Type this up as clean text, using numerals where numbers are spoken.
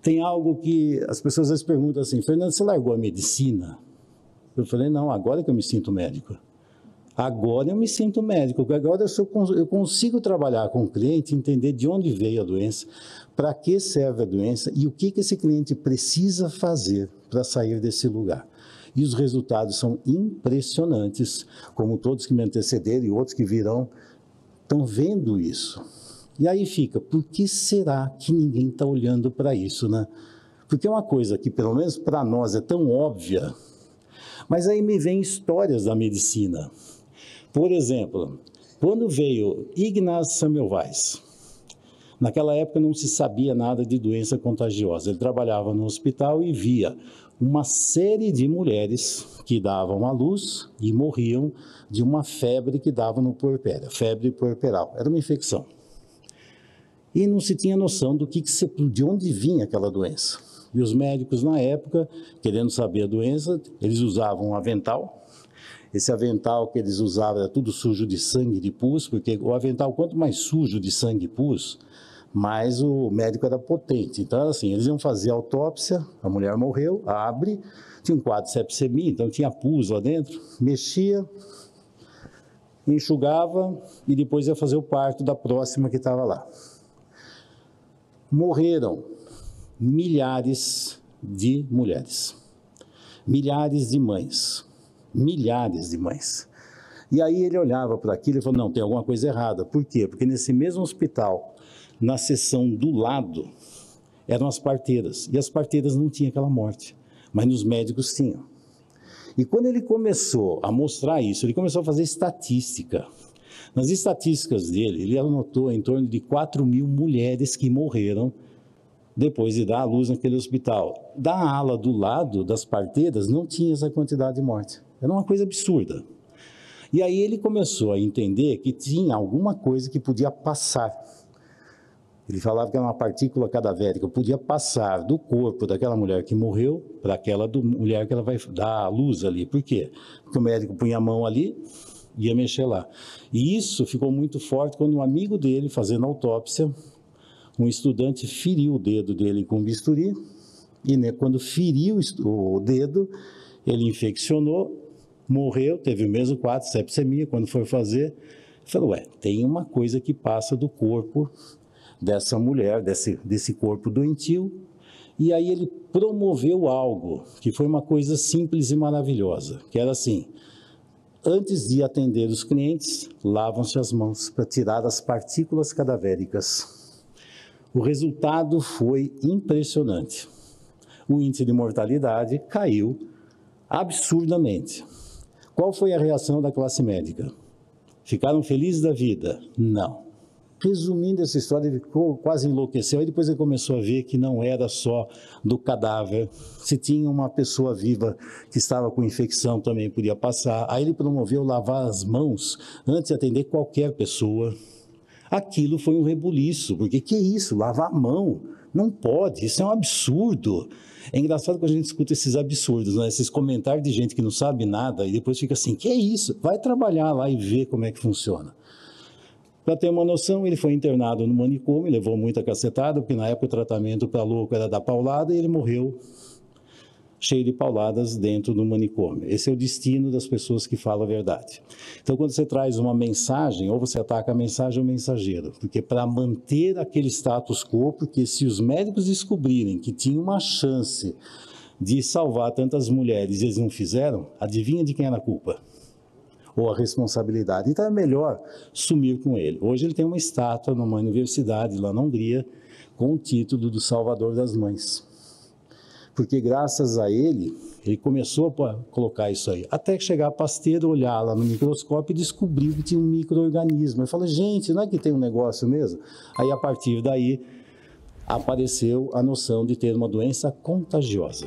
Tem algo que as pessoas às vezes perguntam assim, Fernando, você largou a medicina? Eu falei, não, agora que eu me sinto médico. Agora eu me sinto médico, agora eu consigo trabalhar com o cliente, entender de onde veio a doença, para que serve a doença e o que esse cliente precisa fazer para sair desse lugar. E os resultados são impressionantes, como todos que me antecederam e outros que virão, estão vendo isso. E aí fica, por que será que ninguém está olhando para isso, né? Porque é uma coisa que, pelo menos para nós, é tão óbvia, mas aí me vem histórias da medicina. Por exemplo, quando veio Ignaz Semmelweis, naquela época não se sabia nada de doença contagiosa. Ele trabalhava no hospital e via uma série de mulheres que davam à luz e morriam de uma febre que dava no puerpério, febre puerperal. Era uma infecção. E não se tinha noção de onde vinha aquela doença. E os médicos, na época, querendo saber a doença, eles usavam um avental. Esse avental que eles usavam era tudo sujo de sangue e de pus, porque o avental, quanto mais sujo de sangue e pus, mais o médico era potente. Então, assim, eles iam fazer a autópsia, a mulher morreu, abre, tinha um quadro de sepsemia, então tinha pus lá dentro, mexia, enxugava e depois ia fazer o parto da próxima que estava lá. Morreram milhares de mulheres, milhares de mães. Milhares de mães. E aí ele olhava para aquilo e falou, não, tem alguma coisa errada. Por quê? Porque nesse mesmo hospital, na seção do lado, eram as parteiras. E as parteiras não tinham aquela morte, mas nos médicos tinham. E quando ele começou a mostrar isso, ele começou a fazer estatística. Nas estatísticas dele, ele anotou em torno de 4.000 mulheres que morreram depois de dar à luz naquele hospital. Da ala do lado das parteiras não tinha essa quantidade de morte. Era uma coisa absurda. E aí ele começou a entender que tinha alguma coisa que podia passar. Ele falava que era uma partícula cadavérica, podia passar do corpo daquela mulher que morreu para aquela mulher que ela vai dar à luz ali. Por quê? Porque o médico punha a mão ali e ia mexer lá. E isso ficou muito forte quando um amigo dele, fazendo autópsia, um estudante feriu o dedo dele com um bisturi, e né, quando feriu o dedo, ele infeccionou, morreu, teve o mesmo quadro, sepsemia, quando foi fazer, falou, tem uma coisa que passa do corpo dessa mulher, desse corpo doentio, e aí ele promoveu algo, que foi uma coisa simples e maravilhosa, que era assim, antes de atender os clientes, lavam-se as mãos para tirar as partículas cadavéricas. O resultado foi impressionante. O índice de mortalidade caiu absurdamente. Qual foi a reação da classe médica? Ficaram felizes da vida? Não. Resumindo essa história, ele ficou, quase enlouqueceu, aí depois ele começou a ver que não era só do cadáver, se tinha uma pessoa viva que estava com infecção também podia passar. Aí ele promoveu lavar as mãos antes de atender qualquer pessoa. Aquilo foi um rebuliço, porque que é isso? Lavar a mão? Não pode, isso é um absurdo. É engraçado quando a gente escuta esses absurdos, né? Esses comentários de gente que não sabe nada e depois fica assim, que é isso? Vai trabalhar lá e ver como é que funciona. Para ter uma noção, ele foi internado no manicômio, levou muita cacetada, porque na época o tratamento para louco era dar paulada e ele morreu cheio de pauladas dentro do manicômio. Esse é o destino das pessoas que falam a verdade. Então, quando você traz uma mensagem, ou você ataca a mensagem ou o mensageiro, porque para manter aquele status quo, porque se os médicos descobrirem que tinha uma chance de salvar tantas mulheres e eles não fizeram, adivinha de quem era a culpa? Ou a responsabilidade. Então é melhor sumir com ele. Hoje ele tem uma estátua numa universidade lá na Hungria com o título do Salvador das Mães. Porque graças a ele, ele começou a colocar isso aí. Até que chegar a Pasteur, olhar lá no microscópio e descobriu que tinha um micro-organismo. Ele falou, gente, não é que tem um negócio mesmo? Aí a partir daí apareceu a noção de ter uma doença contagiosa.